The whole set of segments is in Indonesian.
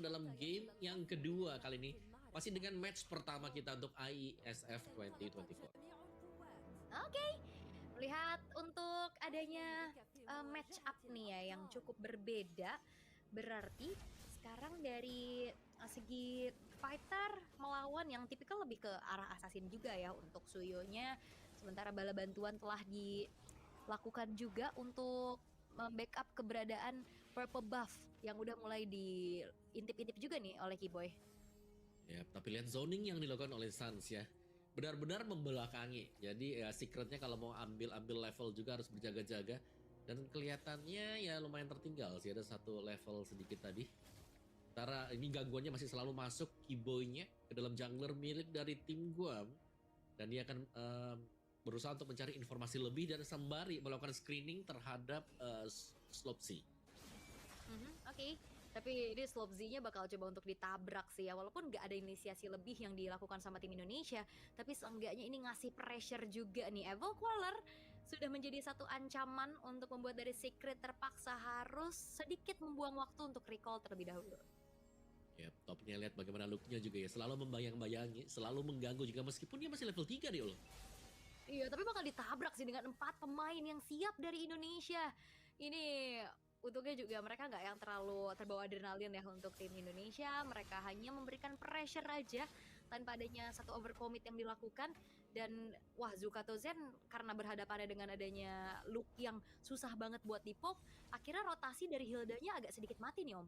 dalam game yang kedua kali ini. Masih dengan match pertama kita untuk IESF 2024. Oke, melihat untuk adanya match up nih ya yang cukup berbeda, berarti sekarang dari segi fighter melawan yang tipikal lebih ke arah assassin juga ya untuk Suyonya, sementara bala bantuan telah dilakukan juga untuk membackup keberadaan purple buff yang udah mulai diintip-intip juga nih oleh Keyboy. Ya, tapi lihat zoning yang dilakukan oleh Sans ya. Benar-benar membelakangi. Jadi ya secretnya kalau mau ambil level juga harus berjaga-jaga. Dan kelihatannya ya lumayan tertinggal sih. Ada satu level sedikit tadi. Sementara ini gangguannya masih selalu masuk Keyboy-nya ke dalam jungler milik dari tim Guam. Dan dia akan berusaha untuk mencari informasi lebih dan sembari melakukan screening terhadap Slopsy. Oke. Tapi ini Slopzy-nya bakal coba untuk ditabrak sih ya. Walaupun nggak ada inisiasi lebih yang dilakukan sama tim Indonesia, tapi seenggaknya ini ngasih pressure juga nih. Evil Queller sudah menjadi satu ancaman untuk membuat dari Secret terpaksa harus sedikit membuang waktu untuk recall terlebih dahulu. Ya, topnya lihat bagaimana look-nya juga ya. Selalu membayang-bayangi, selalu mengganggu juga meskipun dia masih level 3 nih loh. Iya, tapi bakal ditabrak sih dengan 4 pemain yang siap dari Indonesia. Ini untungnya juga mereka nggak yang terlalu terbawa adrenalin ya untuk tim Indonesia. Mereka hanya memberikan pressure aja tanpa adanya satu overcommit yang dilakukan. Dan wah, Zukato Zen karena berhadapannya dengan adanya look yang susah banget buat dipop, akhirnya rotasi dari Hildanya agak sedikit mati nih Om.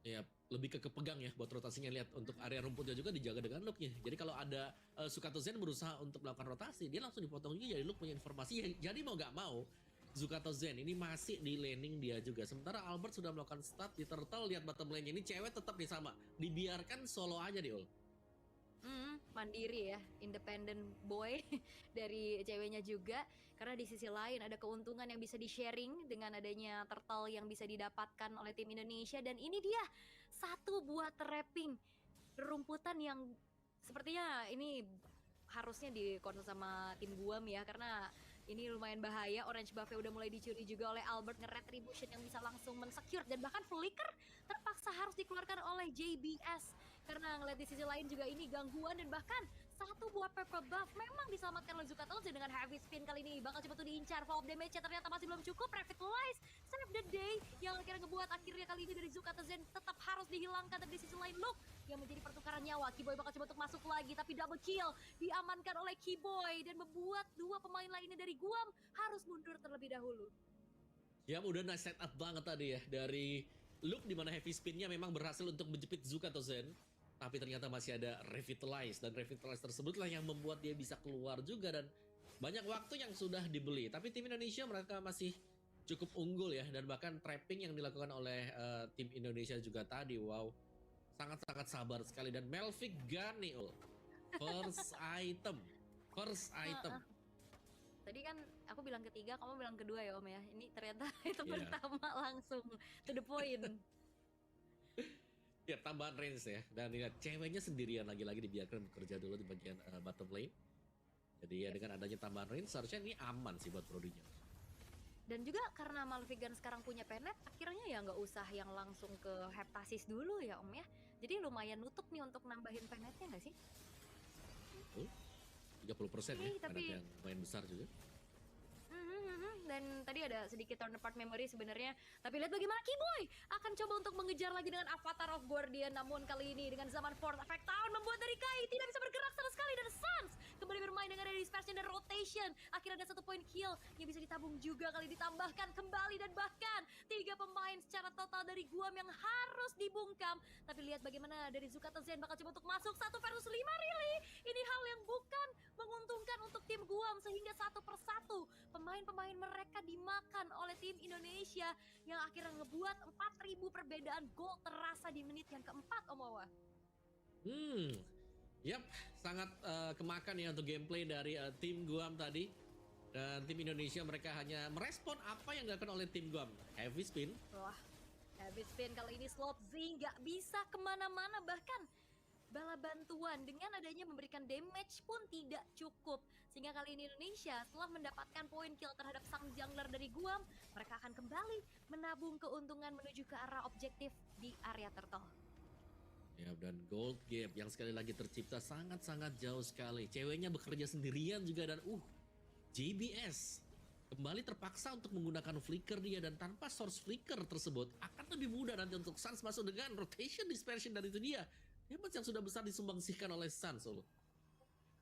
Ya, lebih ke kepegang ya buat rotasinya. Lihat untuk area rumputnya juga dijaga dengan look-nya. Jadi kalau ada Zukato Zen berusaha untuk melakukan rotasi, dia langsung dipotong juga jadi look punya informasi. Jadi mau nggak mau, Zukato Zen ini masih di laning dia juga. Sementara Albert sudah melakukan start di turtle. Lihat bottom lane-nya ini cewek tetap nih sama. Dibiarkan solo aja nih Ul. Mandiri ya, independent boy dari ceweknya juga. Karena di sisi lain ada keuntungan yang bisa di-sharing dengan adanya turtle yang bisa didapatkan oleh tim Indonesia. Dan ini dia, satu buah trapping rumputan yang sepertinya ini harusnya dikontrol sama tim Guam ya. Karena ini lumayan bahaya, orange buff-nya udah mulai dicuri juga oleh Albert, nge-retribution yang bisa langsung men-secure. Dan bahkan flicker terpaksa harus dikeluarkan oleh JBS. Karena ngeliat di sisi lain juga ini gangguan dan bahkan satu buah purple buff memang diselamatkan oleh Zukato dengan heavy spin kali ini. Bakal coba tuh diincar, follow damage-nya ternyata masih belum cukup. Revitalize, save the day yang akhirnya ngebuat akhirnya kali ini dari Zukato Zen tetap harus dihilangkan. Tapi di sisi lain Luke yang menjadi pertukaran nyawa. Keyboy bakal coba untuk masuk lagi tapi double kill diamankan oleh Keyboy dan membuat dua pemain lainnya dari Guam harus mundur terlebih dahulu. Ya udah nice setup banget tadi ya dari Luke di mana heavy spin-nya memang berhasil untuk menjepit Zukato Zen. Tapi ternyata masih ada Revitalize dan Revitalize tersebutlah yang membuat dia bisa keluar juga dan banyak waktu yang sudah dibeli. Tapi tim Indonesia mereka masih cukup unggul ya dan bahkan trapping yang dilakukan oleh tim Indonesia juga tadi wow sangat-sangat sabar sekali dan Melvick Gunny first item. Tadi kan aku bilang ketiga, kamu bilang kedua ya Om ya. Ini ternyata itu pertama langsung to the point. Ya tambahan range ya dan lihat ceweknya sendirian lagi-lagi dibiarkan bekerja dulu di bagian bottom lane. Jadi ya dengan adanya tambahan range seharusnya ini aman sih buat Brodinya. Dan juga karena Malvigan sekarang punya penet, akhirnya ya nggak usah yang langsung ke Heptasis dulu ya Om ya. Jadi lumayan nutup nih untuk nambahin penetnya nggak sih? 30% ya, tapi yang lumayan besar juga. Dan tadi ada sedikit turn apart memory sebenarnya. Tapi lihat bagaimana Keyboy akan coba untuk mengejar lagi dengan Avatar of Guardian. Namun kali ini dengan zaman Fourth Effect Town membuat dari Kai tidak bisa bergerak sama sekali. Dan Sans kembali bermain dengan ada dispersion dan rotation. Akhirnya ada 1 point kill yang bisa ditabung juga kali ditambahkan kembali. Dan bahkan 3 pemain secara total dari Guam yang harus dibungkam. Tapi lihat bagaimana dari Zukato Zen bakal coba untuk masuk 1 versus 5 really. Ini hal yang bukan menguntungkan untuk tim Guam sehingga 1 per 1 pemain-pemain mereka dimakan oleh tim Indonesia yang akhirnya ngebuat 4.000 perbedaan gol terasa di menit yang keempat Om Wawa. Yap, sangat kemakan ya untuk gameplay dari tim Guam tadi. Dan tim Indonesia mereka hanya merespon apa yang dilakukan oleh tim Guam. Heavy spin. Wah, heavy spin kali ini Slopzy nggak bisa kemana-mana, bahkan bala bantuan dengan adanya memberikan damage pun tidak cukup. Sehingga kali ini Indonesia setelah mendapatkan poin kill terhadap sang jungler dari Guam, mereka akan kembali menabung keuntungan menuju ke arah objektif di area turtle. Ya, dan gold gap yang sekali lagi tercipta sangat-sangat jauh sekali. Ceweknya bekerja sendirian juga dan JBS kembali terpaksa untuk menggunakan flicker dia, dan tanpa source flicker tersebut akan lebih mudah nanti untuk Suns masuk dengan rotation dispersion, dan itu dia damage yang sudah besar disumbangsikan oleh Suns.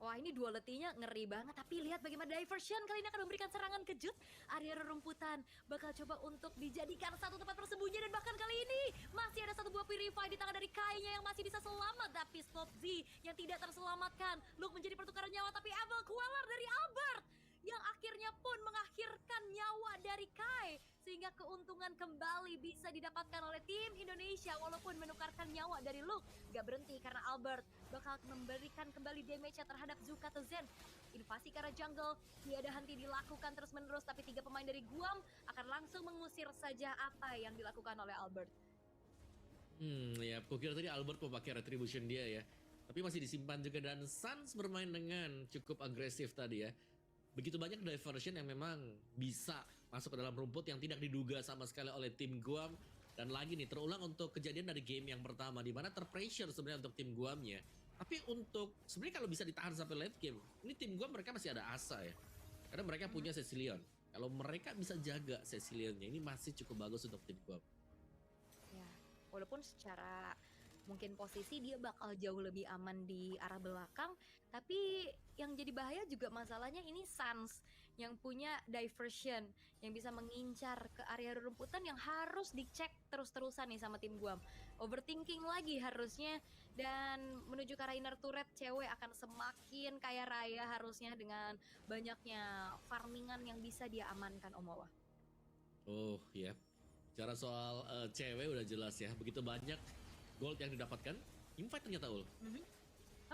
Wah, ini duality-nya ngeri banget. Tapi lihat bagaimana diversion kali ini akan memberikan serangan kejut. Area rerumputan bakal coba untuk dijadikan satu tempat persembunyian. Dan bahkan kali ini masih ada satu buah purify di tangan dari Kai-nya yang masih bisa selamat. Tapi Slop Z yang tidak terselamatkan. Luke menjadi pertukaran nyawa, tapi Evil Queller dari Albert yang akhirnya pun mengakhirkan nyawa dari Kai, sehingga keuntungan kembali bisa didapatkan oleh tim Indonesia. Walaupun menukarkan nyawa dari Luke, gak berhenti karena Albert bakal memberikan kembali damage-nya terhadap Zukato Zen. Invasi ke arah jungle tiada henti dilakukan terus menerus, tapi 3 pemain dari Guam akan langsung mengusir saja apa yang dilakukan oleh Albert. Ya, kukira tadi Albert mau pakai retribution dia ya, tapi masih disimpan juga, dan Suns bermain dengan cukup agresif tadi ya. Begitu banyak diversion yang memang bisa masuk ke dalam rumput yang tidak diduga sama sekali oleh tim Guam. Dan lagi nih, terulang untuk kejadian dari game yang pertama, di mana terpressure sebenarnya untuk tim Guamnya. Tapi untuk sebenarnya kalau bisa ditahan sampai late game, ini tim Guam mereka masih ada asa ya, karena mereka punya Cecilion. Kalau mereka bisa jaga Cecilionnya, ini masih cukup bagus untuk tim Guam. Ya, walaupun secara mungkin posisi dia bakal jauh lebih aman di arah belakang, tapi yang jadi bahaya juga masalahnya ini Suns yang punya diversion yang bisa mengincar ke area rerumputan yang harus dicek terus-terusan nih sama tim Guam. Overthinking lagi harusnya, dan menuju ke arah inner turret cewek akan semakin kaya raya harusnya dengan banyaknya farmingan yang bisa dia amankan, Om Wawa. Oh ya, cara soal cewek udah jelas ya, begitu banyak gold yang didapatkan, invite ternyata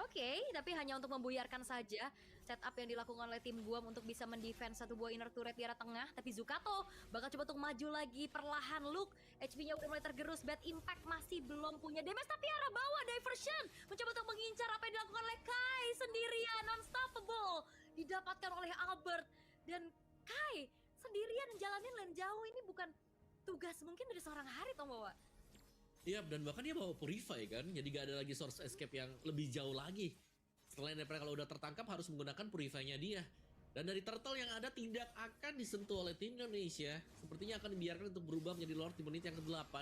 Oke, tapi hanya untuk membuyarkan saja setup yang dilakukan oleh tim Guam untuk bisa mendefense satu buah inner turret di arah tengah. Tapi Zukato bakal coba untuk maju lagi perlahan. Luke, HP-nya udah mulai tergerus. Bad Impact masih belum punya damage, tapi arah bawah diversion mencoba untuk mengincar apa yang dilakukan oleh Kai sendirian. Unstoppable didapatkan oleh Albert, dan Kai sendirian jalanin lane jauh. Ini bukan tugas mungkin dari seorang Harit, Om Bawa. Iya, dan bahkan dia bawa Purify kan, jadi gak ada lagi source escape yang lebih jauh lagi. Selain daripada kalau udah tertangkap harus menggunakan Purify-nya dia. Dan dari turtle yang ada tidak akan disentuh oleh tim Indonesia. Sepertinya akan dibiarkan untuk berubah menjadi Lord di menit yang ke-8.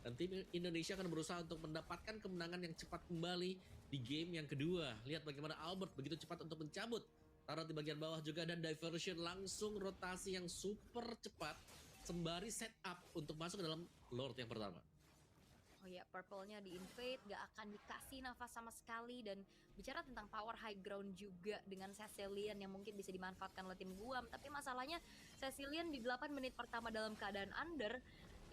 Dan tim Indonesia akan berusaha untuk mendapatkan kemenangan yang cepat kembali di game yang kedua. Lihat bagaimana Albert begitu cepat untuk mencabut taruh di bagian bawah juga, dan diversion langsung rotasi yang super cepat sembari setup untuk masuk ke dalam Lord yang pertama. Oh ya, purple-nya di-invade, gak akan dikasih nafas sama sekali. Dan bicara tentang power high ground juga dengan Cecilion yang mungkin bisa dimanfaatkan oleh tim Guam. Tapi masalahnya Cecilion di 8 menit pertama dalam keadaan under,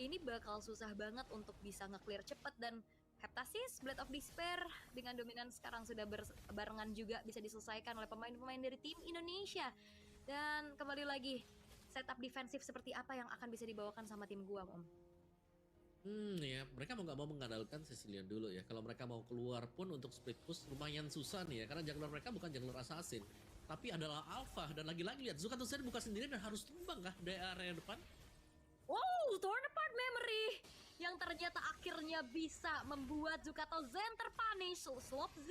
ini bakal susah banget untuk bisa nge-clear cepet. Dan Heptasis, Blade of Despair dengan dominan sekarang sudah berbarengan juga bisa diselesaikan oleh pemain-pemain dari tim Indonesia. Dan kembali lagi, setup defensif seperti apa yang akan bisa dibawakan sama tim Guam, Om? Ya, mereka mau nggak mau mengandalkan Cecilion dulu ya. Kalau mereka mau keluar pun untuk split push lumayan susah nih ya, karena jungler mereka bukan jungler assassin, tapi adalah alpha. Dan lagi-lagi lihat, Zukato Zen buka sendiri dan harus tumbang kah dari area depan. Wow, torn apart memory yang ternyata akhirnya bisa membuat Zukato Zen terpunish. Slop Z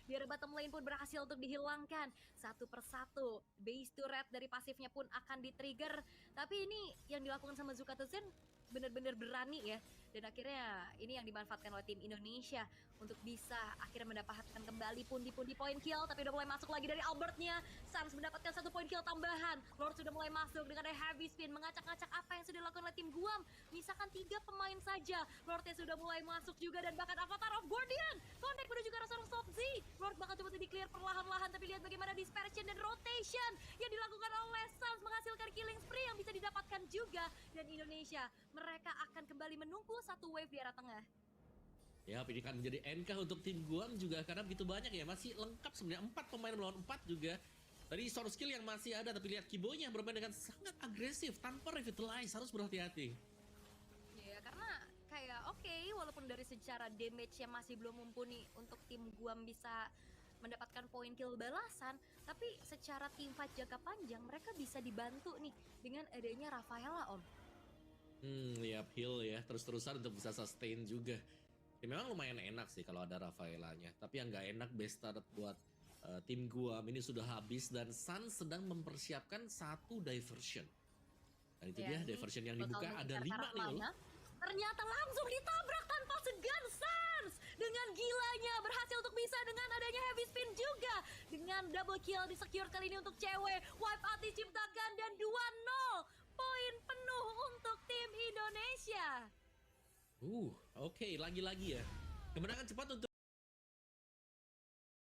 di area bottom lane pun berhasil untuk dihilangkan satu persatu. Base turret dari pasifnya pun akan di-trigger. Tapi ini yang dilakukan sama Zukato Zen benar-benar berani ya. Dan akhirnya ini yang dimanfaatkan oleh tim Indonesia untuk bisa akhirnya mendapatkan kembali pundi-pundi point kill. Tapi udah mulai masuk lagi dari Albertnya. Suns mendapatkan satu point kill tambahan. Lord sudah mulai masuk dengan heavy spin, mengacak-ngacak apa yang sudah dilakukan oleh tim Guam. Misalkan 3 pemain saja, Lordnya sudah mulai masuk juga. Dan bahkan Avatar of Guardian kontak menuju ke arah seorang Slop Z. Lord bakal coba di clear perlahan-lahan, tapi lihat bagaimana dispersion dan rotation yang dilakukan oleh Suns menghasilkan killing spree yang bisa didapatkan juga. Dan Indonesia, mereka akan kembali menunggu satu wave di arah tengah. Ya, ini kan menjadi NK untuk tim Guam juga, karena begitu banyak ya, masih lengkap sebenarnya, 4 pemain melawan 4 juga. Tadi source skill yang masih ada, tapi lihat Kibonya bermain dengan sangat agresif tanpa revitalize, harus berhati-hati. Ya, karena kayak oke, walaupun dari secara damage-nya masih belum mumpuni untuk tim Guam bisa mendapatkan poin kill balasan, tapi secara team fight jangka panjang mereka bisa dibantu nih dengan adanya Rafaela, Om. Lihat heal ya, terus-terusan untuk bisa sustain juga. Ya memang lumayan enak sih kalau ada Rafaelanya, tapi yang nggak enak best start buat tim gua ini sudah habis dan Sun sedang mempersiapkan satu diversion. Dan itu Ya, dia ini diversion yang bakal dibuka ada mengejar 5 ke arah nih loh. mana? Ternyata langsung ditabrak tanpa segan Sans. Dengan gilanya berhasil untuk bisa dengan adanya heavy spin juga. Dengan double kill di secure kali ini untuk cewek. Wipe out diciptakan dan 2-0. Poin penuh untuk tim Indonesia. Oke, lagi-lagi ya. Kemenangan cepat untuk